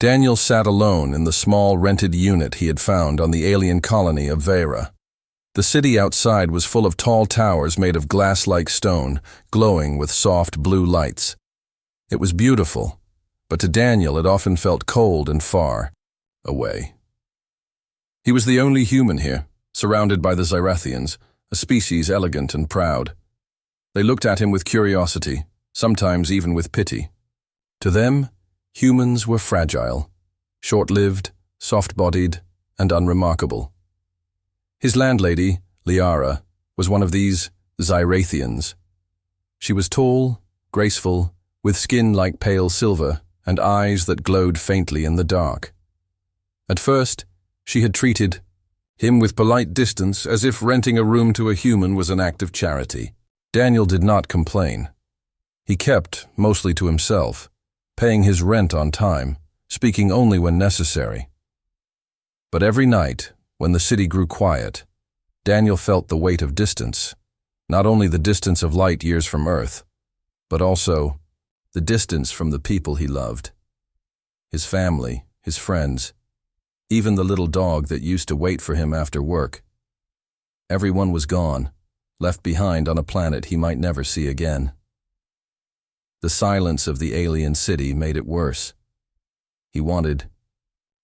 Daniel sat alone in the small rented unit he had found on the alien colony of Vera. The city outside was full of tall towers made of glass-like stone, glowing with soft blue lights. It was beautiful, but to Daniel it often felt cold and far away. He was the only human here, surrounded by the Zyrathians, a species elegant and proud. They looked at him with curiosity, sometimes even with pity. To them, humans were fragile, short-lived, soft-bodied, and unremarkable. His landlady, Liara, was one of these Zyrathians. She was tall, graceful, with skin like pale silver and eyes that glowed faintly in the dark. At first, she had treated him with polite distance, as if renting a room to a human was an act of charity. Daniel did not complain. He kept mostly to himself, paying his rent on time, speaking only when necessary. But every night, when the city grew quiet, Daniel felt the weight of distance, not only the distance of light years from Earth, but also the distance from the people he loved. His family, his friends, even the little dog that used to wait for him after work. Everyone was gone, left behind on a planet he might never see again. The silence of the alien city made it worse. He wanted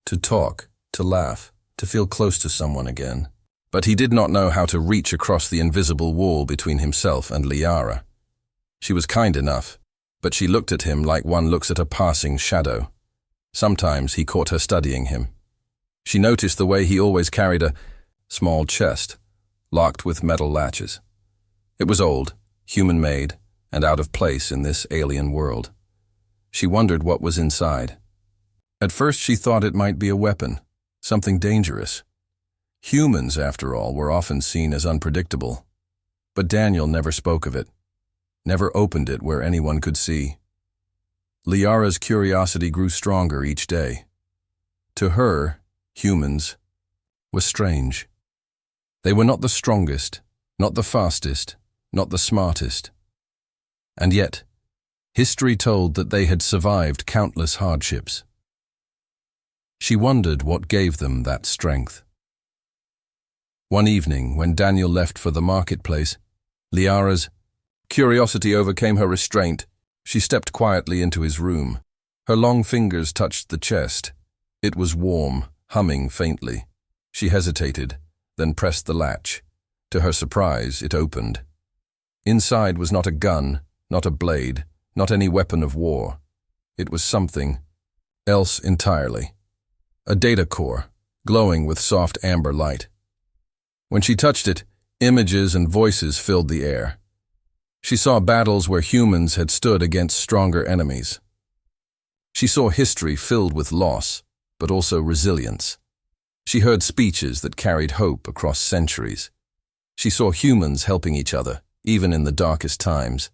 to talk, to laugh, to feel close to someone again. But he did not know how to reach across the invisible wall between himself and Liara. She was kind enough, but she looked at him like one looks at a passing shadow. Sometimes he caught her studying him. She noticed the way he always carried a small chest, locked with metal latches. It was old, human-made, and out of place in this alien world. She wondered what was inside. At first she thought it might be a weapon, something dangerous. Humans, after all, were often seen as unpredictable. But Daniel never spoke of it, never opened it where anyone could see. Liara's curiosity grew stronger each day. To her, humans were strange. They were not the strongest, not the fastest, not the smartest. And yet, history told that they had survived countless hardships. She wondered what gave them that strength. One evening, when Daniel left for the marketplace, Liara's curiosity overcame her restraint. She stepped quietly into his room. Her long fingers touched the chest. It was warm, humming faintly. She hesitated, then pressed the latch. To her surprise, it opened. Inside was not a gun, not a blade, not any weapon of war. It was something else entirely. A data core, glowing with soft amber light. When she touched it, images and voices filled the air. She saw battles where humans had stood against stronger enemies. She saw history filled with loss, but also resilience. She heard speeches that carried hope across centuries. She saw humans helping each other, even in the darkest times.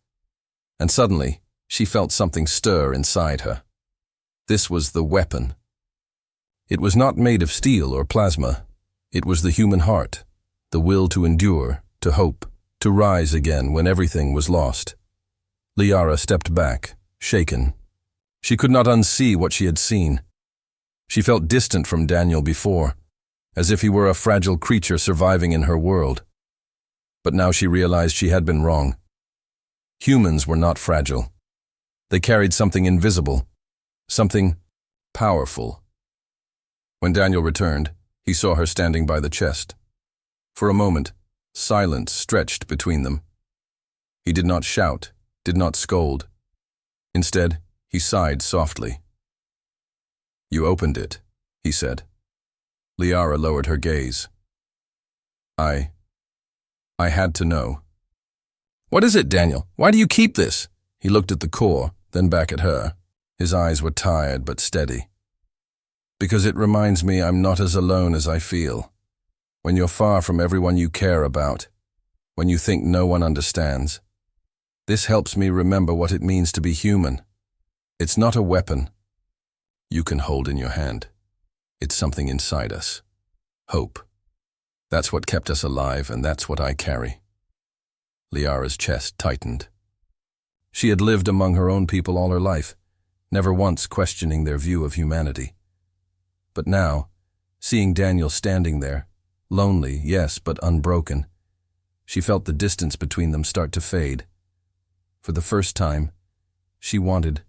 And suddenly, she felt something stir inside her. This was the weapon. It was not made of steel or plasma. It was the human heart, the will to endure, to hope, to rise again when everything was lost. Liara stepped back, shaken. She could not unsee what she had seen. She felt distant from Daniel before, as if he were a fragile creature surviving in her world. But now she realized she had been wrong. Humans were not fragile. They carried something invisible, something powerful. When Daniel returned, he saw her standing by the chest. For a moment, silence stretched between them. He did not shout, did not scold. Instead, he sighed softly. "You opened it," he said. Liara lowered her gaze. I had to know." "What is it, Daniel? Why do you keep this?" He looked at the core, then back at her. His eyes were tired but steady. "Because it reminds me I'm not as alone as I feel. When you're far from everyone you care about, when you think no one understands. This helps me remember what it means to be human. It's not a weapon you can hold in your hand. It's something inside us. Hope. That's what kept us alive, and that's what I carry." Liara's chest tightened. She had lived among her own people all her life, never once questioning their view of humanity. But now, seeing Daniel standing there, lonely, yes, but unbroken, she felt the distance between them start to fade. For the first time, she wanted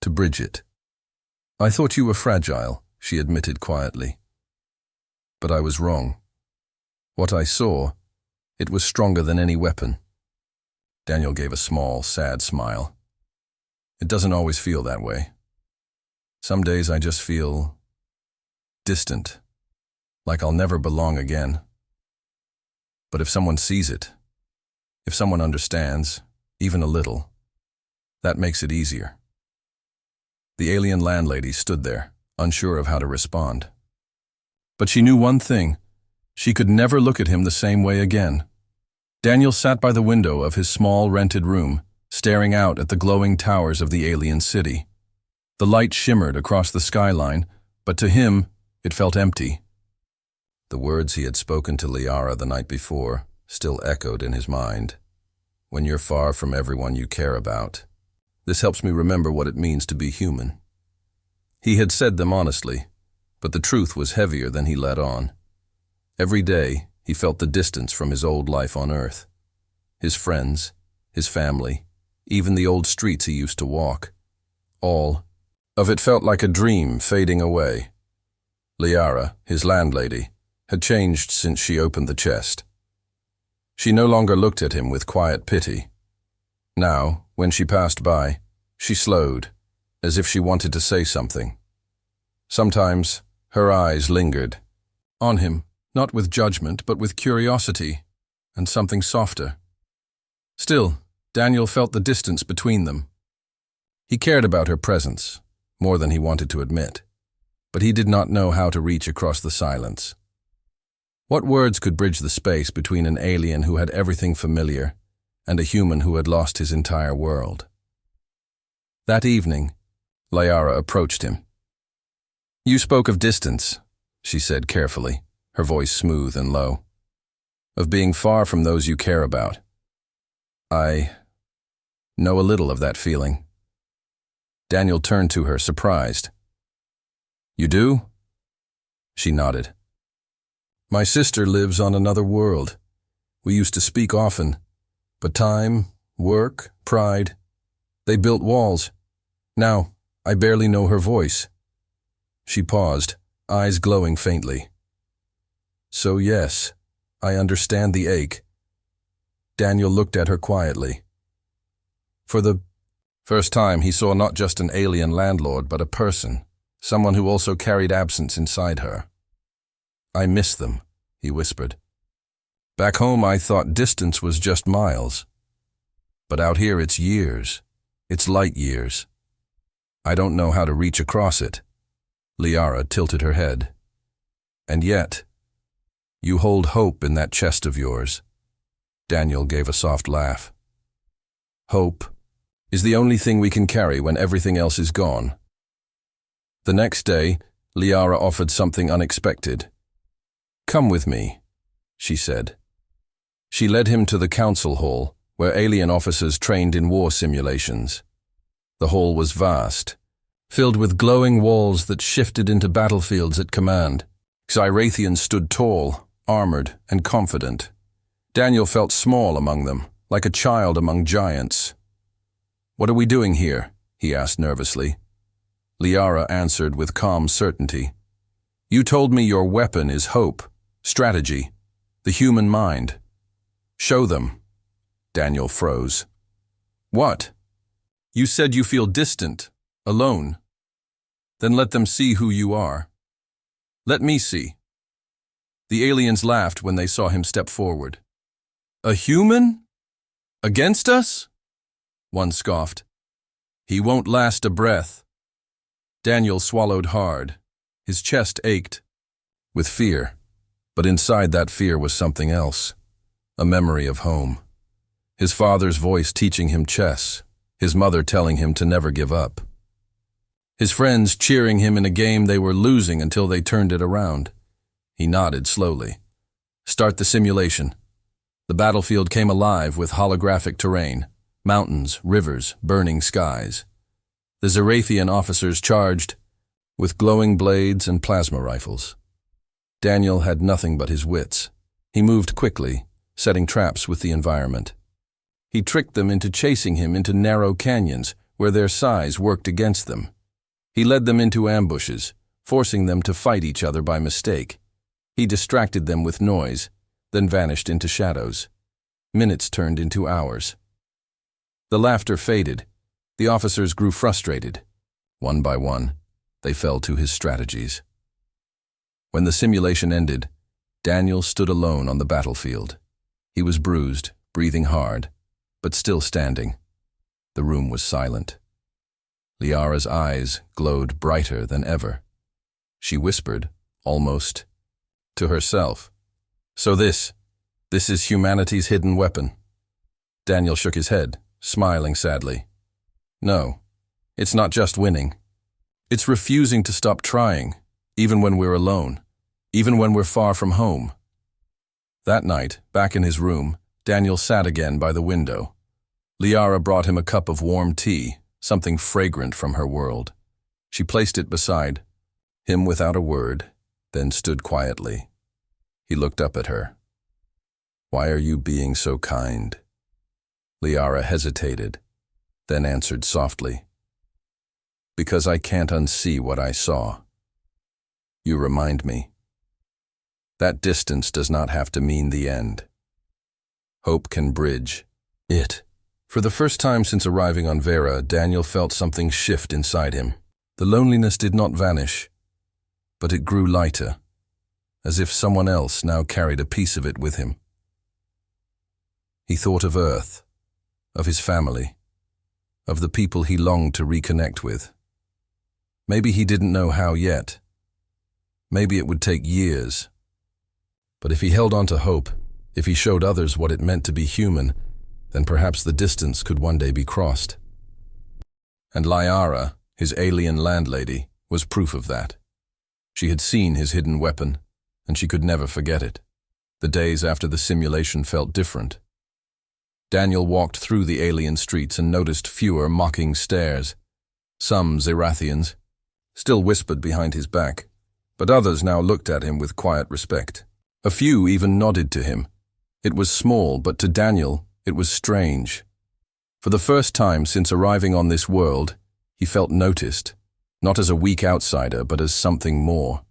to bridge it. "I thought you were fragile," she admitted quietly. "But I was wrong. What I saw, it was stronger than any weapon." Daniel gave a small, sad smile. "It doesn't always feel that way. Some days I just feel distant, like I'll never belong again. But if someone sees it, if someone understands, even a little, that makes it easier." The alien landlady stood there, unsure of how to respond. But she knew one thing: she could never look at him the same way again. Daniel sat by the window of his small rented room, staring out at the glowing towers of the alien city. The light shimmered across the skyline, but to him, it felt empty. The words he had spoken to Liara the night before still echoed in his mind. "When you're far from everyone you care about, this helps me remember what it means to be human." He had said them honestly, but the truth was heavier than he let on. Every day, he felt the distance from his old life on Earth. His friends, his family, even the old streets he used to walk. All of it felt like a dream fading away. Liara, his landlady, had changed since she opened the chest. She no longer looked at him with quiet pity. Now, when she passed by, she slowed, as if she wanted to say something. Sometimes, her eyes lingered on him, not with judgment, but with curiosity and something softer. Still, Daniel felt the distance between them. He cared about her presence, more than he wanted to admit, but he did not know how to reach across the silence. What words could bridge the space between an alien who had everything familiar and a human who had lost his entire world? That evening, Liara approached him. "You spoke of distance," she said carefully, her voice smooth and low. "Of being far from those you care about. I know a little of that feeling." Daniel turned to her, surprised. "You do?" She nodded. "My sister lives on another world. We used to speak often, but time, work, pride, they built walls. Now, I barely know her voice." She paused, eyes glowing faintly. "So yes, I understand the ache." Daniel looked at her quietly. For the first time, he saw not just an alien landlord, but a person, someone who also carried absence inside her. "I miss them," he whispered. "Back home I thought distance was just miles. But out here it's years. It's light years. I don't know how to reach across it." Liara tilted her head. "And yet, you hold hope in that chest of yours." Daniel gave a soft laugh. "Hope is the only thing we can carry when everything else is gone." The next day, Liara offered something unexpected. "Come with me," she said. She led him to the council hall, where alien officers trained in war simulations. The hall was vast, filled with glowing walls that shifted into battlefields at command. Xyrathians stood tall, armored, and confident. Daniel felt small among them, like a child among giants. "What are we doing here?" he asked nervously. Liara answered with calm certainty. "You told me your weapon is hope, strategy, the human mind. Show them." Daniel froze. "What? You said you feel distant, alone. Then let them see who you are." "Let me see." The aliens laughed when they saw him step forward. "A human? Against us?" One scoffed. "He won't last a breath." Daniel swallowed hard. His chest ached with fear, but inside that fear was something else, a memory of home. His father's voice teaching him chess, his mother telling him to never give up. His friends cheering him in a game they were losing until they turned it around. He nodded slowly. "Start the simulation." The battlefield came alive with holographic terrain, mountains, rivers, burning skies. The Zarathian officers charged, with glowing blades and plasma rifles. Daniel had nothing but his wits. He moved quickly, setting traps with the environment. He tricked them into chasing him into narrow canyons where their size worked against them. He led them into ambushes, forcing them to fight each other by mistake. He distracted them with noise, then vanished into shadows. Minutes turned into hours. The laughter faded. The officers grew frustrated. One by one, they fell to his strategies. When the simulation ended, Daniel stood alone on the battlefield. He was bruised, breathing hard, but still standing. The room was silent. Liara's eyes glowed brighter than ever. She whispered, almost to herself, "So this is humanity's hidden weapon." Daniel shook his head, smiling sadly. "No, it's not just winning. It's refusing to stop trying, even when we're alone, even when we're far from home." That night, back in his room, Daniel sat again by the window. Liara brought him a cup of warm tea, something fragrant from her world. She placed it beside him without a word, then stood quietly. He looked up at her. "Why are you being so kind?" Liara hesitated, then answered softly, "Because I can't unsee what I saw. You remind me. That distance does not have to mean the end. Hope can bridge it." For the first time since arriving on Vera, Daniel felt something shift inside him. The loneliness did not vanish, but it grew lighter, as if someone else now carried a piece of it with him. He thought of Earth, of his family, of the people he longed to reconnect with. Maybe he didn't know how yet. Maybe it would take years. But if he held on to hope, if he showed others what it meant to be human, then perhaps the distance could one day be crossed. And Liara, his alien landlady, was proof of that. She had seen his hidden weapon, and she could never forget it. The days after the simulation felt different. Daniel walked through the alien streets and noticed fewer mocking stares. Some Zarathians still whispered behind his back, but others now looked at him with quiet respect. A few even nodded to him. It was small, but to Daniel, it was strange. For the first time since arriving on this world, he felt noticed, not as a weak outsider, but as something more.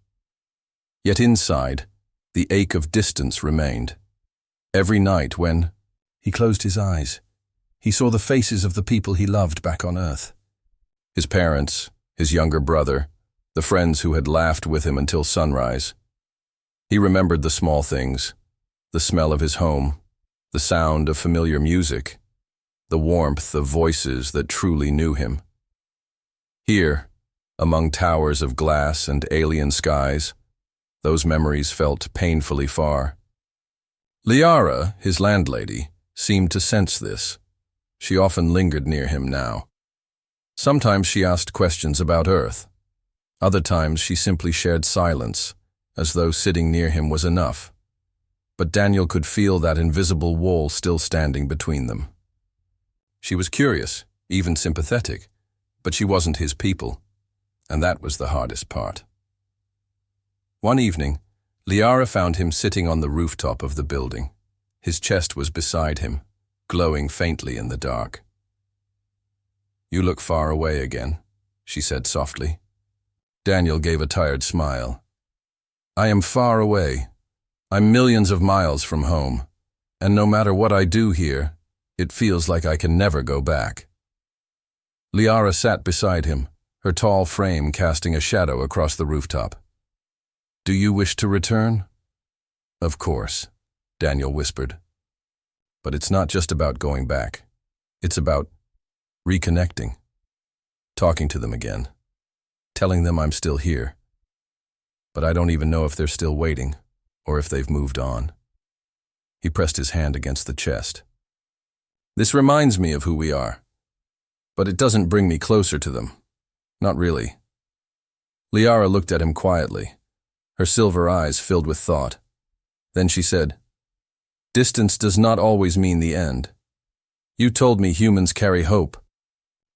Yet inside, the ache of distance remained. Every night when he closed his eyes, he saw the faces of the people he loved back on Earth. His parents, his younger brother, the friends who had laughed with him until sunrise. He remembered the small things, the smell of his home, the sound of familiar music, the warmth of voices that truly knew him. Here, among towers of glass and alien skies, those memories felt painfully far. Liara, his landlady, seemed to sense this. She often lingered near him now. Sometimes she asked questions about Earth. Other times she simply shared silence, as though sitting near him was enough. But Daniel could feel that invisible wall still standing between them. She was curious, even sympathetic, but she wasn't his people, and that was the hardest part. One evening, Liara found him sitting on the rooftop of the building. His chest was beside him, glowing faintly in the dark. "You look far away again," she said softly. Daniel gave a tired smile. "I am far away. I'm millions of miles from home, and no matter what I do here, it feels like I can never go back." Liara sat beside him, her tall frame casting a shadow across the rooftop. "Do you wish to return?" "Of course," Daniel whispered. "But it's not just about going back. It's about reconnecting, talking to them again, telling them I'm still here. But I don't even know if they're still waiting, or if they've moved on." He pressed his hand against the chest. "This reminds me of who we are, but it doesn't bring me closer to them. Not really." Liara looked at him quietly, her silver eyes filled with thought. Then she said, "Distance does not always mean the end. You told me humans carry hope.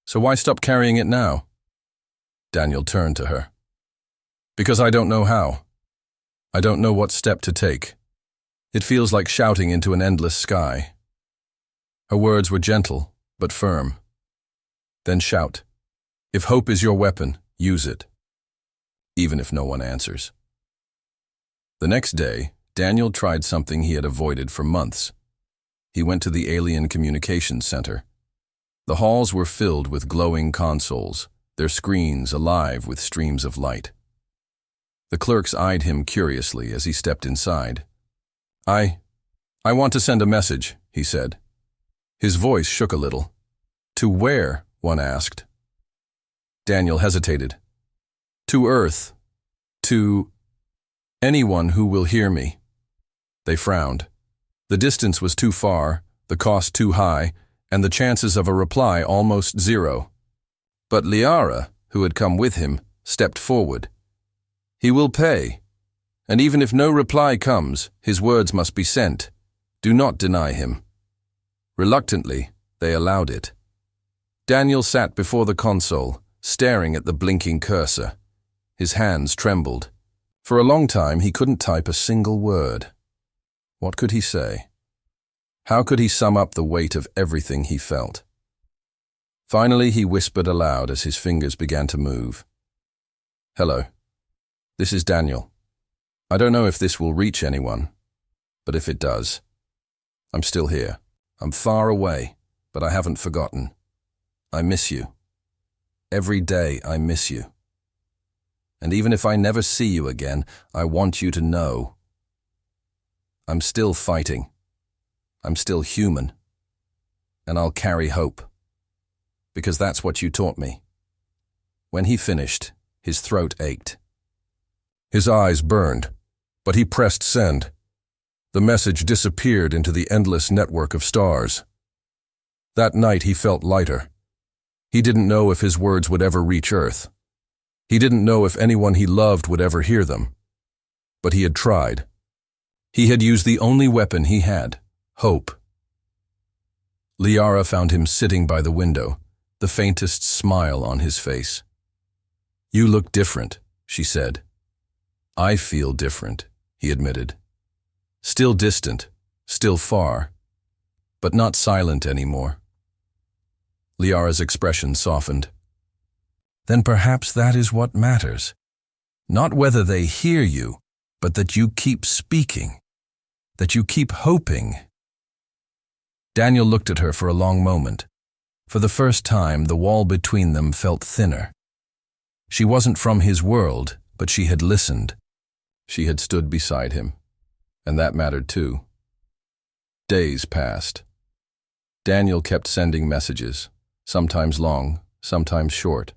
So why stop carrying it now? Daniel turned to her. Because I don't know how. I don't know what step to take. It feels like shouting into an endless sky. Her words were gentle, but firm. Then shout. If hope is your weapon, use it. Even if no one answers. The next day, Daniel tried something he had avoided for months. He went to the Alien Communications Center. The halls were filled with glowing consoles, their screens alive with streams of light. The clerks eyed him curiously as he stepped inside. I want to send a message, he said. His voice shook a little. To where? One asked. Daniel hesitated. To Earth. To anyone who will hear me. They frowned. The distance was too far, the cost too high, and the chances of a reply almost zero. But Liara, who had come with him, stepped forward. He will pay. And even if no reply comes, his words must be sent. Do not deny him. Reluctantly, they allowed it. Daniel sat before the console, staring at the blinking cursor. His hands trembled. For a long time, he couldn't type a single word. What could he say? How could he sum up the weight of everything he felt? Finally, he whispered aloud as his fingers began to move. Hello. This is Daniel. I don't know if this will reach anyone, but if it does, I'm still here. I'm far away, but I haven't forgotten. I miss you. Every day I miss you. And even if I never see you again, I want you to know. I'm still fighting. I'm still human. And I'll carry hope. Because that's what you taught me. When he finished, his throat ached. His eyes burned, but he pressed send. The message disappeared into the endless network of stars. That night he felt lighter. He didn't know if his words would ever reach Earth. He didn't know if anyone he loved would ever hear them. But he had tried. He had used the only weapon he had, hope. Liara found him sitting by the window, the faintest smile on his face. You look different, she said. I feel different, he admitted. Still distant, still far, but not silent anymore. Liara's expression softened. Then perhaps that is what matters. Not whether they hear you, but that you keep speaking, that you keep hoping. Daniel looked at her for a long moment. For the first time, the wall between them felt thinner. She wasn't from his world, but she had listened. She had stood beside him, and that mattered too. Days passed. Daniel kept sending messages, sometimes long, sometimes short,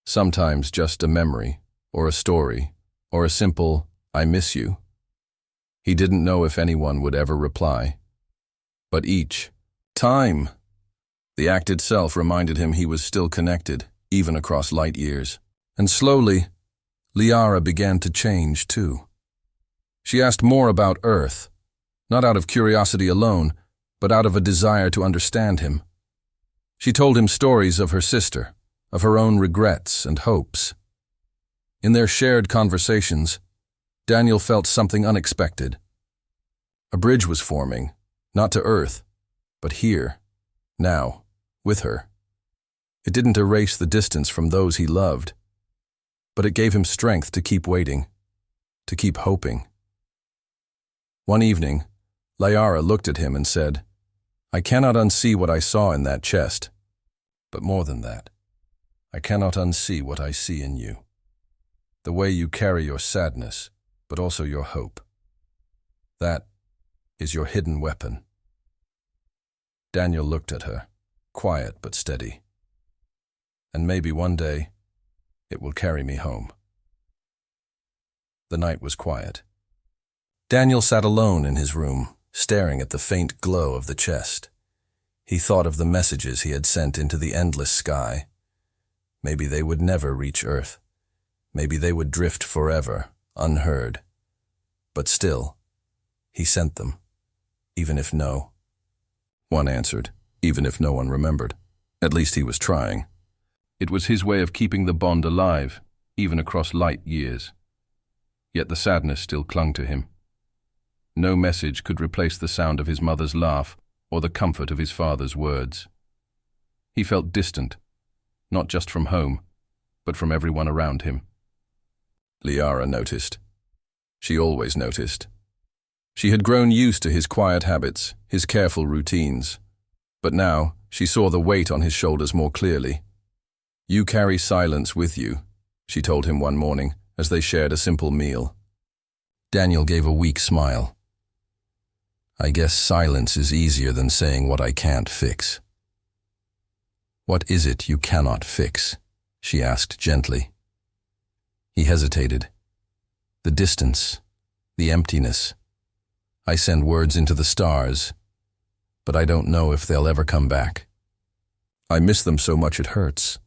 sometimes just a memory, or a story, or a simple, I miss you. He didn't know if anyone would ever reply. But each time, the act itself reminded him he was still connected, even across light years. And slowly, Liara began to change too. She asked more about Earth, not out of curiosity alone, but out of a desire to understand him. She told him stories of her sister, of her own regrets and hopes. In their shared conversations, Daniel felt something unexpected. A bridge was forming, not to Earth, but here, now, with her. It didn't erase the distance from those he loved, but it gave him strength to keep waiting, to keep hoping. One evening, Liara looked at him and said, I cannot unsee what I saw in that chest, but more than that, I cannot unsee what I see in you. The way you carry your sadness, but also your hope. That is your hidden weapon. Daniel looked at her, quiet but steady. And maybe one day, it will carry me home. The night was quiet. Daniel sat alone in his room, staring at the faint glow of the chest. He thought of the messages he had sent into the endless sky. Maybe they would never reach Earth. Maybe they would drift forever, unheard. But still, he sent them, even if no. One answered, even if no one remembered. At least he was trying. It was his way of keeping the bond alive, even across light years. Yet the sadness still clung to him. No message could replace the sound of his mother's laugh or the comfort of his father's words. He felt distant, not just from home, but from everyone around him. Liara noticed. She always noticed. She had grown used to his quiet habits, his careful routines. But now she saw the weight on his shoulders more clearly. "You carry silence with you," she told him one morning as they shared a simple meal. Daniel gave a weak smile. "I guess silence is easier than saying what I can't fix." "What is it you cannot fix?" she asked gently. He hesitated. "The distance, the emptiness. I send words into the stars, but I don't know if they'll ever come back. I miss them so much it hurts,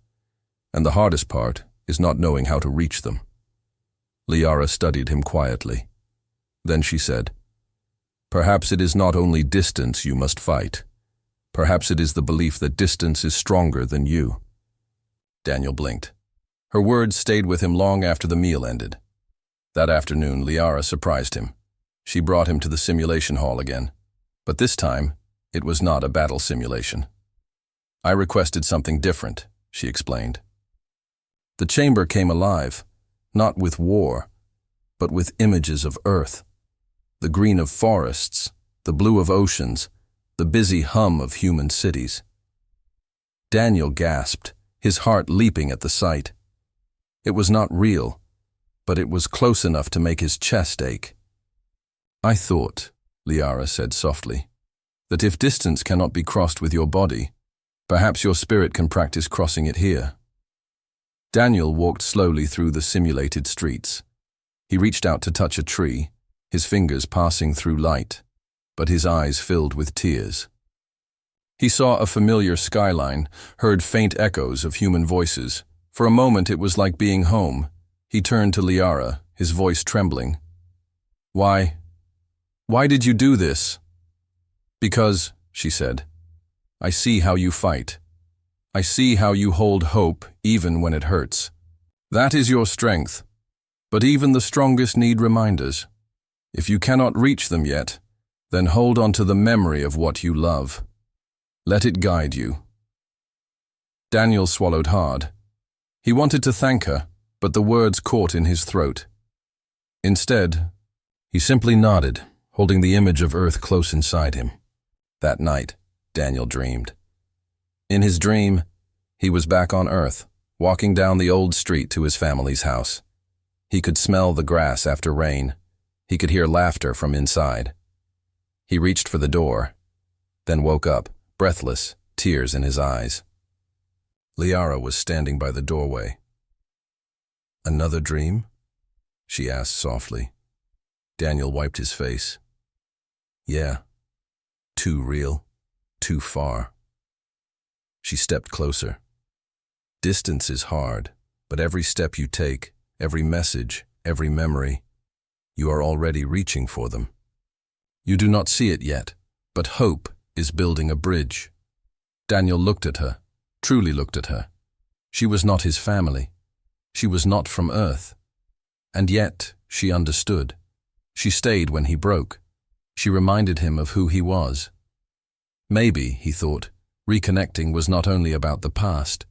and the hardest part is not knowing how to reach them." Liara studied him quietly. Then she said, "Perhaps it is not only distance you must fight. Perhaps it is the belief that distance is stronger than you." Daniel blinked. Her words stayed with him long after the meal ended. That afternoon, Liara surprised him. She brought him to the simulation hall again. But this time, it was not a battle simulation. "I requested something different," she explained. The chamber came alive, not with war, but with images of Earth. The green of forests, the blue of oceans, the busy hum of human cities. Daniel gasped, his heart leaping at the sight. It was not real, but it was close enough to make his chest ache. "I thought," Liara said softly, "that if distance cannot be crossed with your body, perhaps your spirit can practice crossing it here." Daniel walked slowly through the simulated streets. He reached out to touch a tree, his fingers passing through light, but his eyes filled with tears. He saw a familiar skyline, heard faint echoes of human voices. For a moment it was like being home. He turned to Liara, his voice trembling. Why did you do this?" "Because," she said, "I see how you fight. I see how you hold hope even when it hurts. That is your strength. But even the strongest need reminders. If you cannot reach them yet, then hold on to the memory of what you love. Let it guide you." Daniel swallowed hard. He wanted to thank her, but the words caught in his throat. Instead, he simply nodded, holding the image of Earth close inside him. That night, Daniel dreamed. In his dream, he was back on Earth, walking down the old street to his family's house. He could smell the grass after rain. He could hear laughter from inside. He reached for the door, then woke up, breathless, tears in his eyes. Liara was standing by the doorway. "Another dream?" she asked softly. Daniel wiped his face. "Yeah. Too real. Too far." She stepped closer. "Distance is hard, but every step you take, every message, every memory, you are already reaching for them. You do not see it yet, but hope is building a bridge." Daniel looked at her, truly looked at her. She was not his family. She was not from Earth. And yet, she understood. She stayed when he broke. She reminded him of who he was. Maybe, he thought, reconnecting was not only about the past.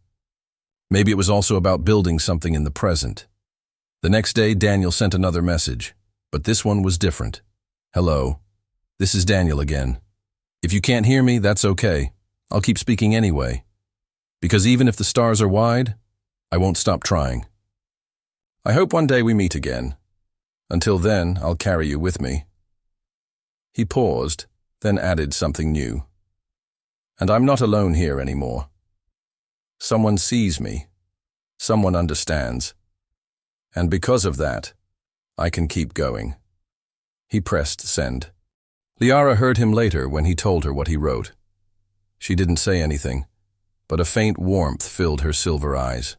Maybe it was also about building something in the present. The next day, Daniel sent another message, but this one was different. "Hello. This is Daniel again. If you can't hear me, that's okay. I'll keep speaking anyway. Because even if the stars are wide, I won't stop trying. I hope one day we meet again. Until then, I'll carry you with me." He paused, then added something new. "And I'm not alone here anymore. Someone sees me. Someone understands. And because of that, I can keep going." He pressed send. Liara heard him later when he told her what he wrote. She didn't say anything, but a faint warmth filled her silver eyes.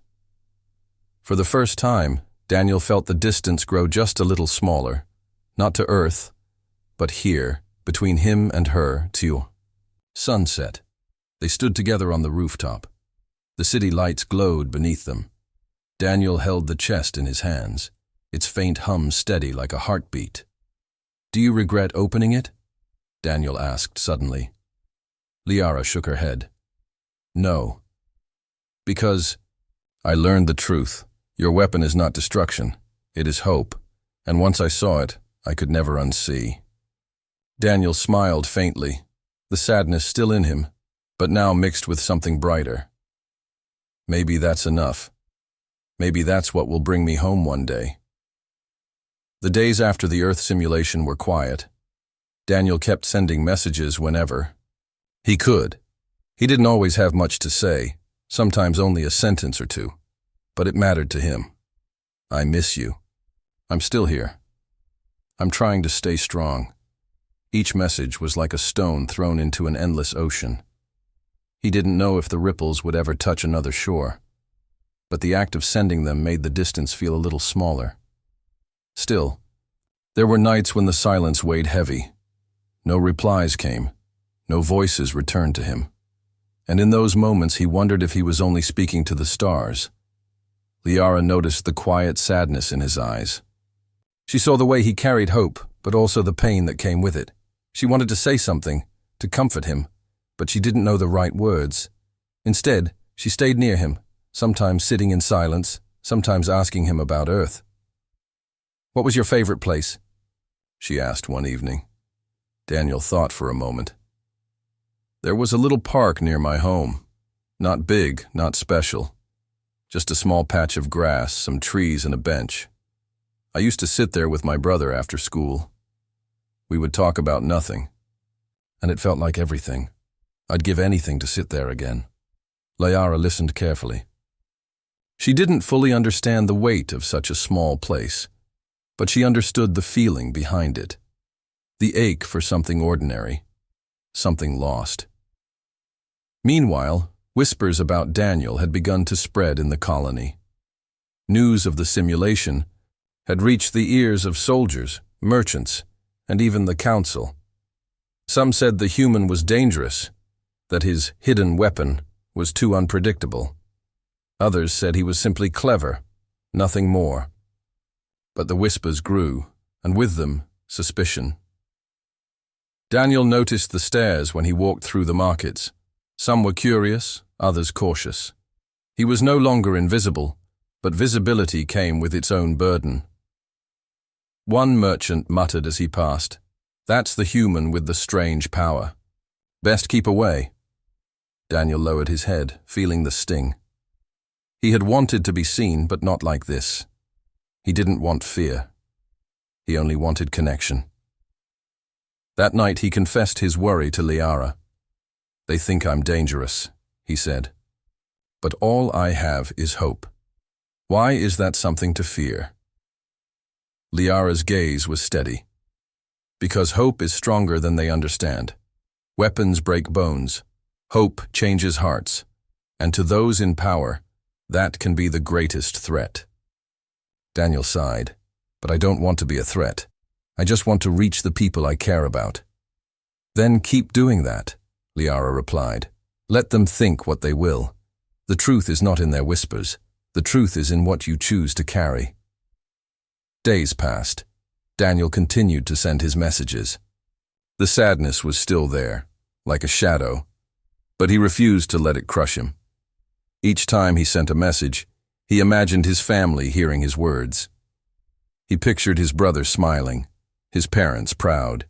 For the first time, Daniel felt the distance grow just a little smaller, not to Earth, but here, between him and her, to sunset. They stood together on the rooftop. The city lights glowed beneath them. Daniel held the chest in his hands, its faint hum steady like a heartbeat. "Do you regret opening it?" Daniel asked suddenly. Liara shook her head. "No. Because I learned the truth. Your weapon is not destruction. It is hope. And once I saw it, I could never unsee." Daniel smiled faintly, the sadness still in him, but now mixed with something brighter. "Maybe that's enough. Maybe that's what will bring me home one day." The days after the Earth simulation were quiet. Daniel kept sending messages whenever he could. He didn't always have much to say, sometimes only a sentence or two, but it mattered to him. "I miss you. I'm still here. I'm trying to stay strong." Each message was like a stone thrown into an endless ocean. He didn't know if the ripples would ever touch another shore, but the act of sending them made the distance feel a little smaller. Still, there were nights when the silence weighed heavy. No replies came, no voices returned to him. And in those moments he wondered if he was only speaking to the stars. Liara noticed the quiet sadness in his eyes. She saw the way he carried hope, but also the pain that came with it. She wanted to say something, to comfort him, but she didn't know the right words. Instead, she stayed near him, sometimes sitting in silence, sometimes asking him about Earth. "What was your favorite place?" she asked one evening. Daniel thought for a moment. "There was a little park near my home. Not big, not special. Just a small patch of grass, some trees, and a bench. I used to sit there with my brother after school. We would talk about nothing, and it felt like everything. I'd give anything to sit there again." Liara listened carefully. She didn't fully understand the weight of such a small place, but she understood the feeling behind it. The ache for something ordinary, something lost. Meanwhile, whispers about Daniel had begun to spread in the colony. News of the simulation had reached the ears of soldiers, merchants, and even the council. Some said the human was dangerous, that his hidden weapon was too unpredictable. Others said he was simply clever, nothing more. But the whispers grew, and with them, suspicion. Daniel noticed the stares when he walked through the markets. Some were curious, others cautious. He was no longer invisible, but visibility came with its own burden. One merchant muttered as he passed, "That's the human with the strange power. Best keep away." Daniel lowered his head, feeling the sting. He had wanted to be seen, but not like this. He didn't want fear. He only wanted connection. That night he confessed his worry to Liara. "They think I'm dangerous," he said. "But all I have is hope. Why is that something to fear?" Liara's gaze was steady. "Because hope is stronger than they understand. Weapons break bones. Hope changes hearts. And to those in power, that can be the greatest threat." Daniel sighed. "But I don't want to be a threat. I just want to reach the people I care about." "Then keep doing that," Liara replied. "Let them think what they will. The truth is not in their whispers. The truth is in what you choose to carry." Days passed. Daniel continued to send his messages. The sadness was still there, like a shadow, but he refused to let it crush him. Each time he sent a message, he imagined his family hearing his words. He pictured his brother smiling, his parents proud.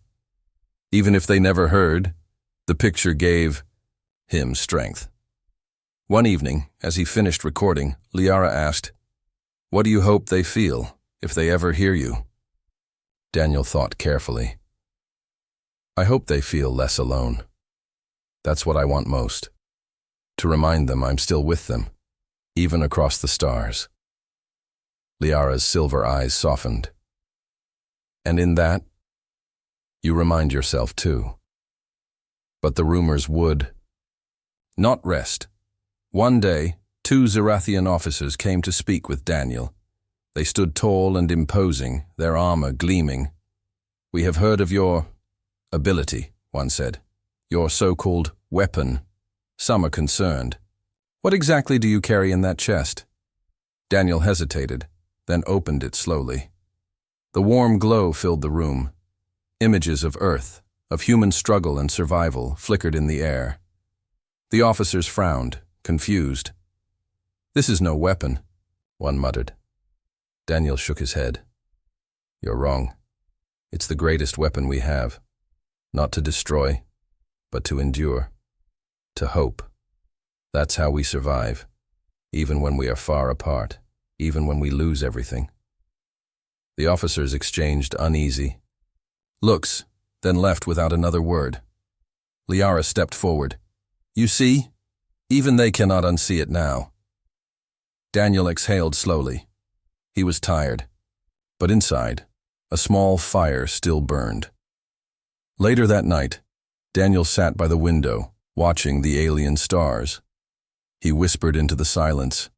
Even if they never heard, the picture gave him strength. One evening, as he finished recording, Liara asked, "What do you hope they feel if they ever hear you?" Daniel thought carefully. "I hope they feel less alone. That's what I want most. To remind them I'm still with them, even across the stars." Liara's silver eyes softened. "And in that, you remind yourself too." But the rumors would not rest. One day, 2 Zerathian officers came to speak with Daniel. They stood tall and imposing, their armor gleaming. "We have heard of your ability," one said. "Your so-called weapon. Some are concerned. What exactly do you carry in that chest? Daniel hesitated, then opened it slowly. The warm glow filled the room. Images of Earth, of human struggle and survival, flickered in the air. The officers frowned, confused. "This is no weapon," one muttered. Daniel shook his head. "You're wrong. It's the greatest weapon we have. Not to destroy, but to endure. To hope. That's how we survive, even when we are far apart, even when we lose everything." The officers exchanged uneasy looks, then left without another word. Liara stepped forward. "You see? Even they cannot unsee it now." Daniel exhaled slowly. He was tired, but inside, a small fire still burned. Later that night, Daniel sat by the window, watching the alien stars. He whispered into the silence,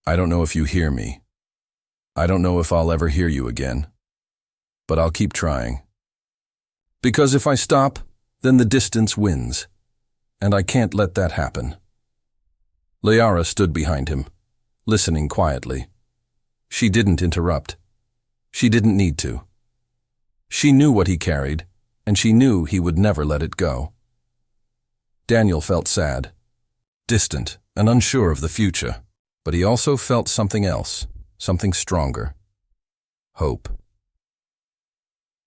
"I don't know if you hear me. I don't know if I'll ever hear you again. But I'll keep trying. Because if I stop, then the distance wins. And I can't let that happen." Liara stood behind him, listening quietly. She didn't interrupt. She didn't need to. She knew what he carried, and she knew he would never let it go. Daniel felt sad, distant, and unsure of the future, but he also felt something else, something stronger. Hope.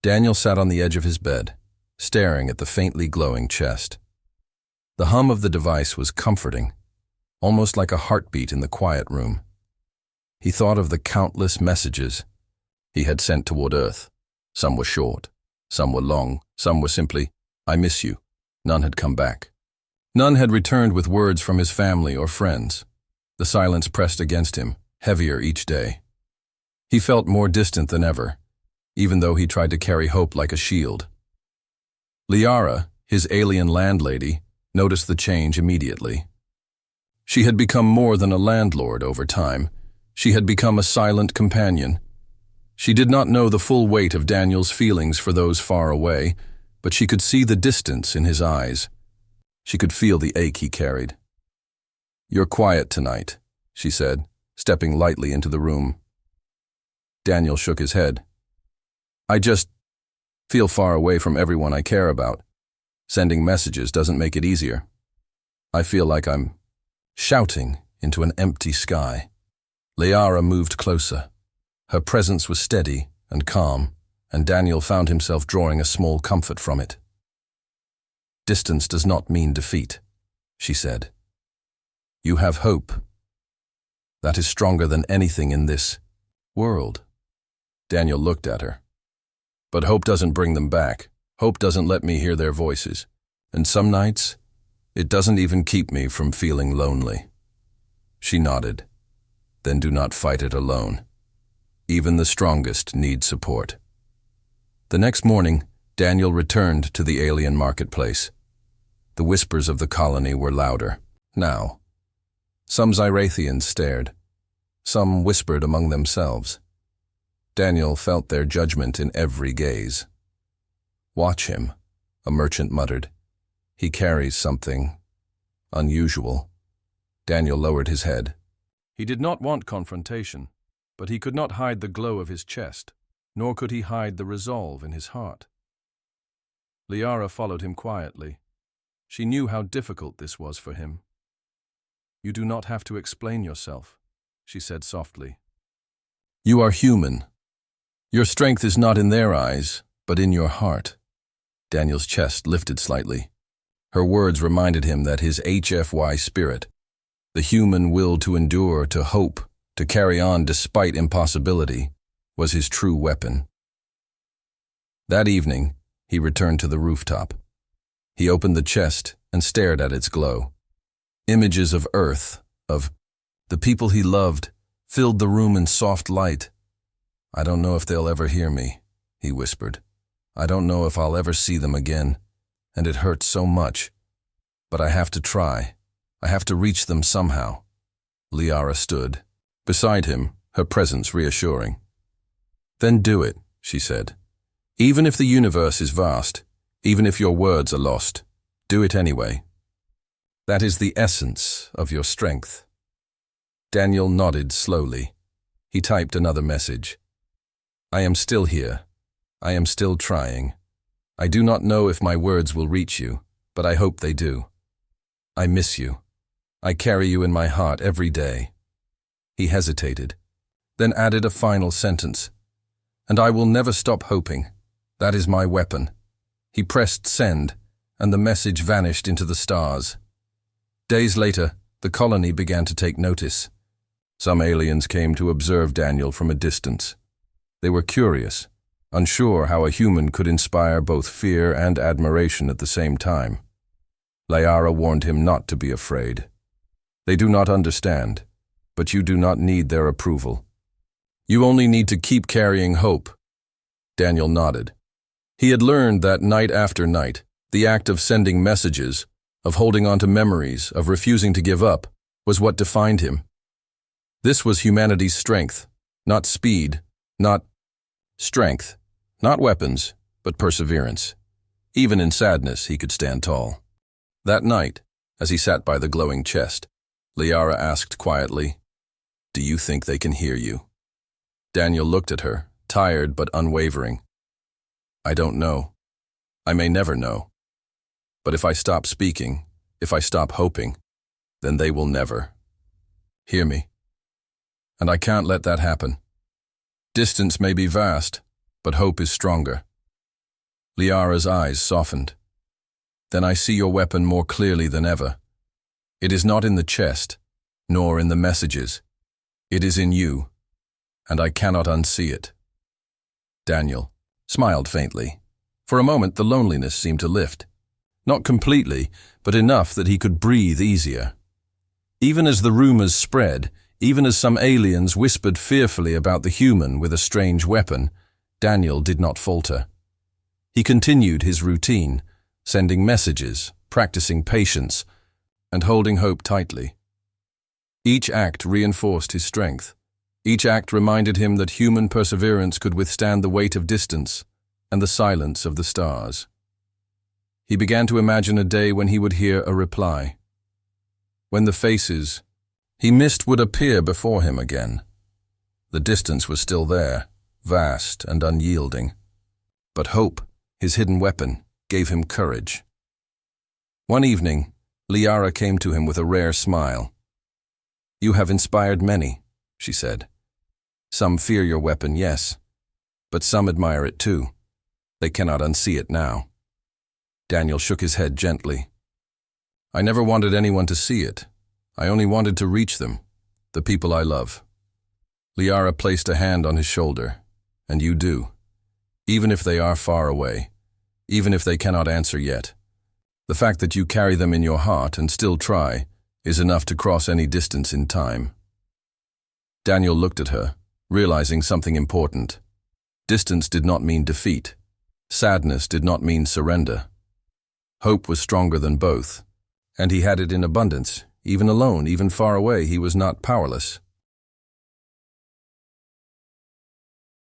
Daniel sat on the edge of his bed, staring at the faintly glowing chest. The hum of the device was comforting, almost like a heartbeat in the quiet room. He thought of the countless messages he had sent toward Earth. Some were short, some were long, some were simply, "I miss you." None had come back. None had returned with words from his family or friends. The silence pressed against him, heavier each day. He felt more distant than ever, even though he tried to carry hope like a shield. Liara, his alien landlady, noticed the change immediately. She had become more than a landlord over time. She had become a silent companion. She did not know the full weight of Daniel's feelings for those far away, but she could see the distance in his eyes. She could feel the ache he carried. "You're quiet tonight," she said, stepping lightly into the room. Daniel shook his head. "I just feel far away from everyone I care about. Sending messages doesn't make it easier. I feel like I'm shouting into an empty sky." Liara moved closer. Her presence was steady and calm, and Daniel found himself drawing a small comfort from it. "Distance does not mean defeat," she said. "You have hope. That is stronger than anything in this world." Daniel looked at her. "But hope doesn't bring them back. Hope doesn't let me hear their voices. And some nights, it doesn't even keep me from feeling lonely." She nodded. "Then do not fight it alone. Even the strongest need support." The next morning, Daniel returned to the alien marketplace. The whispers of the colony were louder, now. Some Zyrathians stared. Some whispered among themselves. Daniel felt their judgment in every gaze. "Watch him," a merchant muttered. "He carries something unusual." Daniel lowered his head. He did not want confrontation, but he could not hide the glow of his chest, nor could he hide the resolve in his heart. Liara followed him quietly. She knew how difficult this was for him. "You do not have to explain yourself," she said softly. "You are human. Your strength is not in their eyes, but in your heart." Daniel's chest lifted slightly. Her words reminded him that his HFY spirit, the human will to endure, to hope, to carry on despite impossibility, was his true weapon. That evening, he returned to the rooftop. He opened the chest and stared at its glow. Images of Earth, of the people he loved, filled the room in soft light. "I don't know if they'll ever hear me," he whispered. "I don't know if I'll ever see them again, and it hurts so much. But I have to try. I have to reach them somehow." Liara stood. Beside him, her presence reassuring. "Then do it," she said. "Even if the universe is vast, even if your words are lost, do it anyway." That is the essence of your strength. Daniel nodded slowly. He typed another message. I am still here. I am still trying. I do not know if my words will reach you, but I hope they do. I miss you. I carry you in my heart every day. He hesitated, then added a final sentence. And I will never stop hoping. That is my weapon. He pressed send, and the message vanished into the stars. Days later, the colony began to take notice. Some aliens came to observe Daniel from a distance. They were curious, unsure how a human could inspire both fear and admiration at the same time. Liara warned him not to be afraid. They do not understand, but you do not need their approval. You only need to keep carrying hope. Daniel nodded. He had learned that night after night, the act of sending messages, of holding on to memories, of refusing to give up, was what defined him. This was humanity's strength, not speed, not strength, not weapons, but perseverance. Even in sadness, he could stand tall. That night, as he sat by the glowing chest, Liara asked quietly, "Do you think they can hear you?" Daniel looked at her, tired but unwavering. "I don't know. I may never know. But if I stop speaking, if I stop hoping, then they will never hear me. And I can't let that happen. Distance may be vast, but hope is stronger." Liara's eyes softened. "Then I see your weapon more clearly than ever. It is not in the chest, nor in the messages. It is in you, and I cannot unsee it." Daniel smiled faintly. For a moment, the loneliness seemed to lift. Not completely, but enough that he could breathe easier. Even as the rumors spread, even as some aliens whispered fearfully about the human with a strange weapon, Daniel did not falter. He continued his routine, sending messages, practicing patience, and holding hope tightly. Each act reinforced his strength. Each act reminded him that human perseverance could withstand the weight of distance and the silence of the stars. He began to imagine a day when he would hear a reply. When the faces he missed would appear before him again. The distance was still there, vast and unyielding. But hope, his hidden weapon, gave him courage. One evening, Liara came to him with a rare smile. "You have inspired many," she said. "Some fear your weapon, yes, but some admire it too. They cannot unsee it now." Daniel shook his head gently. "I never wanted anyone to see it. I only wanted to reach them, the people I love." Liara placed a hand on his shoulder. "And you do. Even if they are far away, even if they cannot answer yet, the fact that you carry them in your heart and still try is enough to cross any distance in time." Daniel looked at her, realizing something important. Distance did not mean defeat. Sadness did not mean surrender. Hope was stronger than both, and he had it in abundance. Even alone, even far away, he was not powerless.